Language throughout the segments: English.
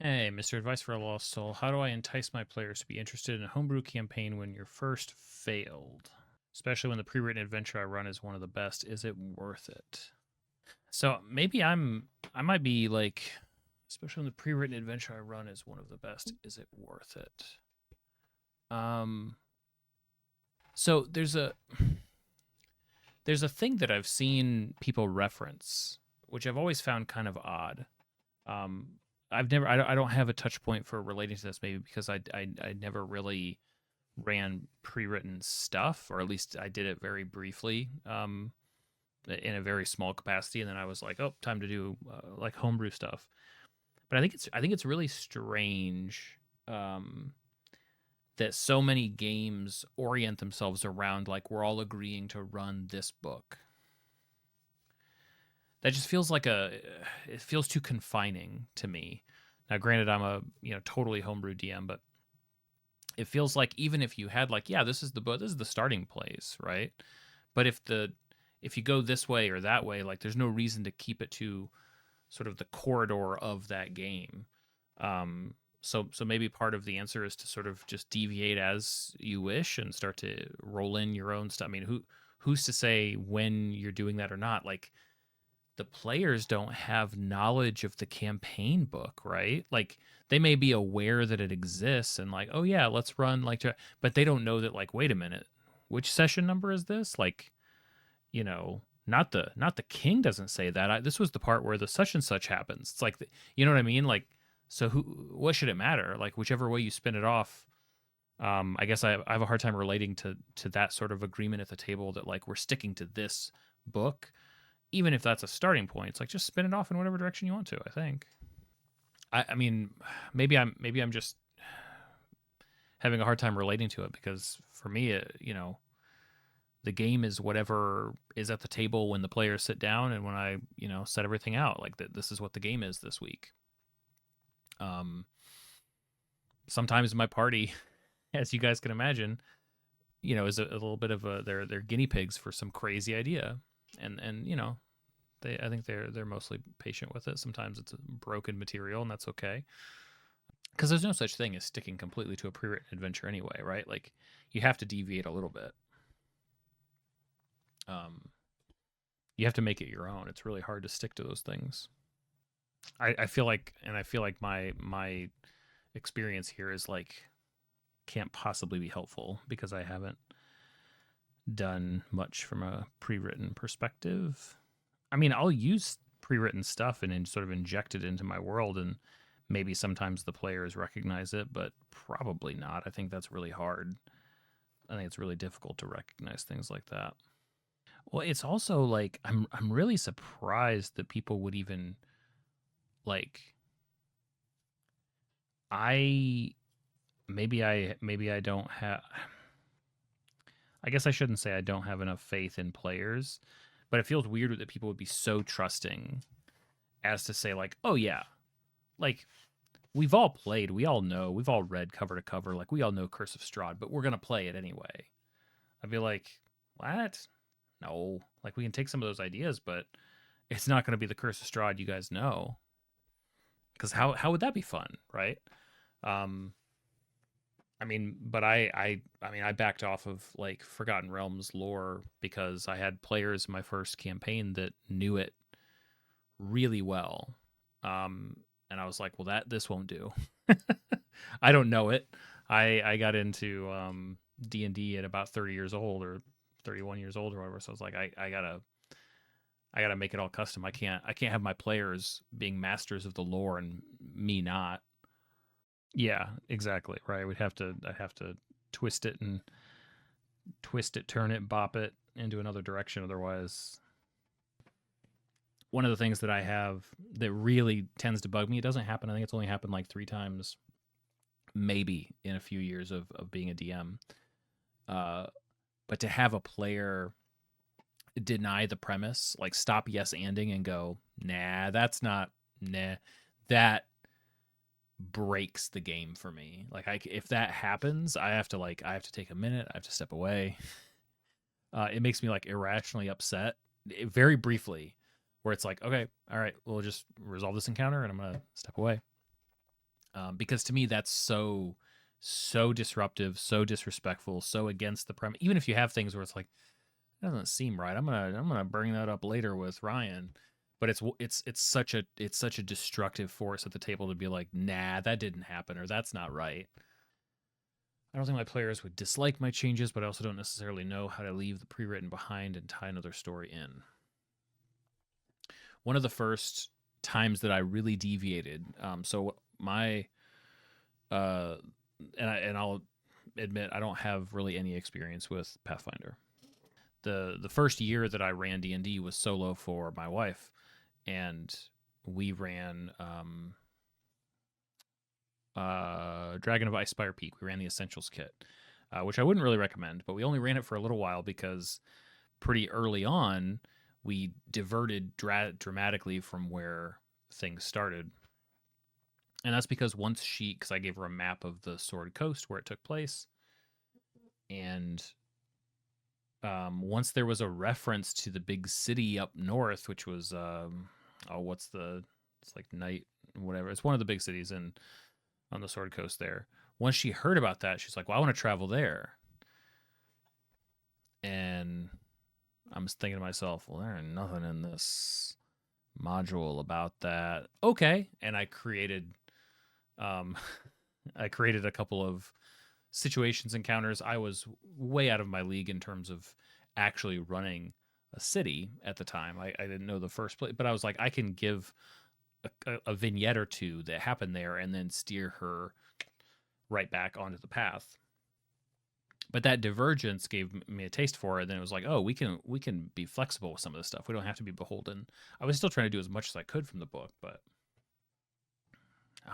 Hey, Mr. Advice for a Lost Soul. How do I entice my players to be interested in a homebrew campaign when your first failed? Especially when the pre-written adventure I run is one of the best. Is it worth it? So maybe I might be like, especially when the pre-written adventure I run is one of the best. Is it worth it? Um, so there's a thing that I've seen people reference, which I've always found kind of odd. Um, I don't have a touch point for relating to this, maybe because I never really ran pre-written stuff, or at least I did it very briefly, in a very small capacity, and then I was like, oh, time to do like homebrew stuff. But I think it's really strange, um, that so many games orient themselves around like we're all agreeing to run this book. That just feels like it feels too confining to me. Now, granted, I'm a totally homebrew DM, but it feels like even if you had like, yeah, this is the book, this is the starting place, right? But if you go this way or that way, like there's no reason to keep it to sort of the corridor of that game. So maybe part of the answer is to sort of just deviate as you wish and start to roll in your own stuff. I mean, who's to say when you're doing that or not? Like the players don't have knowledge of the campaign book, right? Like they may be aware that it exists and like, oh yeah, let's run like, but they don't know that like, wait a minute, which session number is this? Like, not the king doesn't say that. This was the part where the such and such happens. It's like, you know what I mean? Like, so what should it matter? Like whichever way you spin it off. I guess I have a hard time relating to that sort of agreement at the table that like we're sticking to this book even if that's a starting point. It's like just spin it off in whatever direction you want to. I think. I mean, maybe I'm just having a hard time relating to it because for me, the game is whatever is at the table when the players sit down and when I set everything out. Like that, this is what the game is this week. Um, Sometimes my party, as you guys can imagine, is a little bit of they're guinea pigs for some crazy idea, and I think they're mostly patient with it. Sometimes it's broken material, and that's okay because there's no such thing as sticking completely to a pre-written adventure anyway, right? Like you have to deviate a little bit. Um, you have to make it your own. It's really hard to stick to those things. I feel like, and I feel like my experience here is like can't possibly be helpful because I haven't done much from a pre-written perspective. I mean, I'll use pre-written stuff and sort of inject it into my world, and maybe sometimes the players recognize it, but probably not. I think that's really hard. I think it's really difficult to recognize things like that. Well, it's also like I'm really surprised that people would even like I maybe I don't have I guess I shouldn't say I don't have enough faith in players, but it feels weird that people would be so trusting as to say like, "Oh yeah, like we've all played, we all know, we've all read cover to cover, like we all know Curse of Strahd, but we're gonna play it anyway." I'd be like, "What? No, like we can take some of those ideas, but it's not gonna be the Curse of Strahd you guys know, because how would that be fun, right?" Um, I mean, but I backed off of like Forgotten Realms lore because I had players in my first campaign that knew it really well. Um, and I was like, well, this won't do. I don't know it. I got into D&D at about 30 years old or 31 years old or whatever. So I was like, I gotta make it all custom. I can't have my players being masters of the lore and me not. Yeah, exactly. Right. I'd have to twist it and twist it, turn it, bop it into another direction. Otherwise, one of the things that I have that really tends to bug me, it doesn't happen. I think it's only happened like 3 times, maybe in a few years of being a DM. Uh, but to have a player deny the premise, like stop yes anding and go, nah, that's not, nah, that breaks the game for me. Like if that happens, I have to take a minute. I have to step away. It makes me like irrationally upset, very briefly, where it's like, okay, all right, we'll just resolve this encounter, and I'm gonna step away. because to me that's so disruptive, so disrespectful, so against the premise. Even if you have things where it's like, it doesn't seem right. I'm gonna bring that up later with Ryan, but it's such a destructive force at the table to be like, nah, that didn't happen, or that's not right. I don't think my players would dislike my changes, but I also don't necessarily know how to leave the pre-written behind and tie another story in. One of the first times that I really deviated, so my and I'll admit I don't have really any experience with Pathfinder. The first year that I ran D&D was solo for my wife, and we ran Dragon of Icespire Peak. We ran the Essentials kit, which I wouldn't really recommend, but we only ran it for a little while because pretty early on we diverted dramatically from where things started. And that's because because I gave her a map of the Sword Coast where it took place, and once there was a reference to the big city up north, which was it's like Night, whatever. It's one of the big cities on the Sword Coast there. Once she heard about that, she's like, well, I want to travel there. And I'm thinking to myself, well, there ain't nothing in this module about that. Okay. And I created a couple of situations, encounters. I was way out of my league in terms of actually running a city at the time. I didn't know the first place, but I was like, I can give a vignette or two that happened there and then steer her right back onto the path. But that divergence gave me a taste for it. And then it was like, oh, we can be flexible with some of this stuff. We don't have to be beholden. I was still trying to do as much as I could from the book, but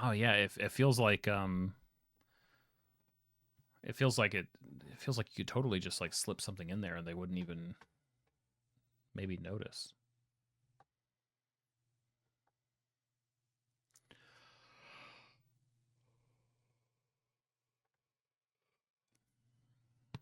oh yeah, it feels like it feels like you could totally just like slip something in there and they wouldn't even maybe notice.